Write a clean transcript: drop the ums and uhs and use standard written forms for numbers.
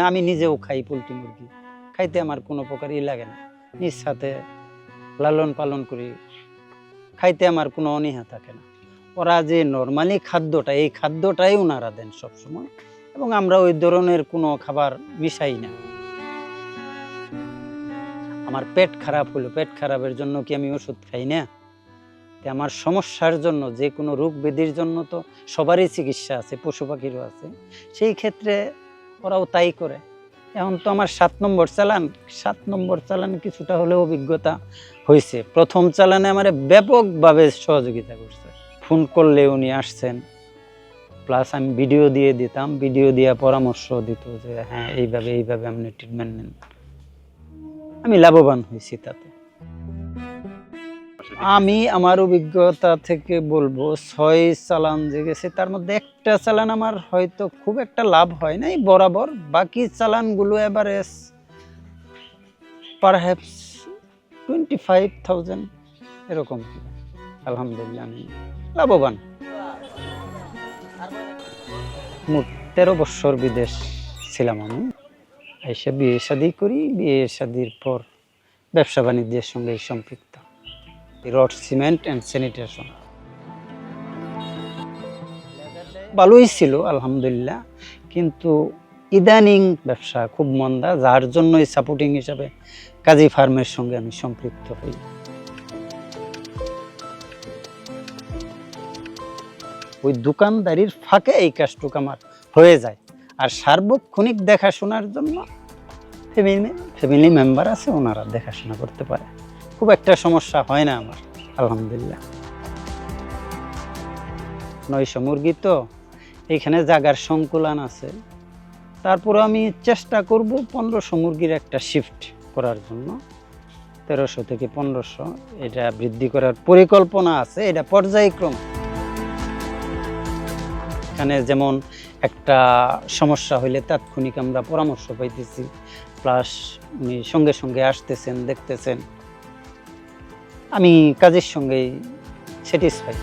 আমি নিজেও খাই পোলট্রি মুরগি, খাইতে আমার কোনো প্রকারই লাগে না, নিজ সাথে লালন পালন করি, খাইতে আমার কোনো অনীহা থাকে না। ওরা যে নর্মালি খাদ্যটা, এই খাদ্যটাই ওনারা দেন সবসময়, এবং আমরা ওই ধরনের কোনো খাবার মিশাই না। আমার পেট খারাপ হলো, পেট খারাপের জন্য কি আমি ওষুধ খাই না? আমার সমস্যার জন্য, যে কোনো রোগ ব্যাধির জন্য তো সবারই চিকিৎসা আছে, পশু পাখিরও আছে, সেই ক্ষেত্রে ওরাও তাই করে। এখন তো আমার 7 নম্বর চালান কিছুটা হলেও অভিজ্ঞতা হয়েছে। প্রথম চালানে আমার ব্যাপকভাবে সহযোগিতা করছে, ফোন করলে উনি আসছেন, প্লাস আমি ভিডিও দিয়ে দিতাম, ভিডিও দিয়ে পরামর্শ দিত যে হ্যাঁ এইভাবে আপনি ট্রিটমেন্ট নেন। আমি লাভবান হয়েছি তাতে। আমি আমার অভিজ্ঞতা থেকে বলবো 6 চালান যে গেছে, তার মধ্যে একটা চালান আমার হয়তো খুব একটা লাভ হয় নাই বরাবর, বাকি চালানগুলো এভারেজ পারহ্যাপস 25,000 এরকম। আলহামদুলিল্লাহ আমি লাভবান। মোট 13 বছর বিদেশ ছিলাম আমি। এসে বিয়ে শাদী করি, বিয়ে শাদীর পর ব্যবসা বাণিজ্যের সঙ্গে সম্পৃক্ত, রড সিমেন্ট অ্যান্ড স্যানিটেশন। ভালোই ছিল আলহামদুলিল্লাহ, কিন্তু ইদানিং ব্যবসা খুব মন্দা, যার জন্যই সাপোর্টিং হিসাবে কাজী ফার্মের সঙ্গে আমি সম্পৃক্ত হই। ওই দোকানদারির ফাঁকে এই কাজটুকু আমার হয়ে যায়, আর সার্বক্ষণিক দেখাশোনার জন্য ফ্যামিলি মেম্বার আছে, ওনারা দেখাশোনা করতে পারে, খুব একটা সমস্যা হয় না আমার আলহামদুলিল্লাহ। 900 মুরগি তো, এখানে জায়গার সংকুলান আছে, তারপরে আমি চেষ্টা করব 1500 মুরগির একটা শিফট করার জন্য, 1300 থেকে 1500 এটা বৃদ্ধি করার পরিকল্পনা আছে, এটা পর্যায়ক্রম। এখানে যেমন একটা সমস্যা হইলে তাৎক্ষণিক আমরা পরামর্শ পাইতেছি, প্লাস উনি সঙ্গে সঙ্গে আসতেছেন, দেখতেছেন, আমি কাজের সঙ্গেই স্যাটিসফাই।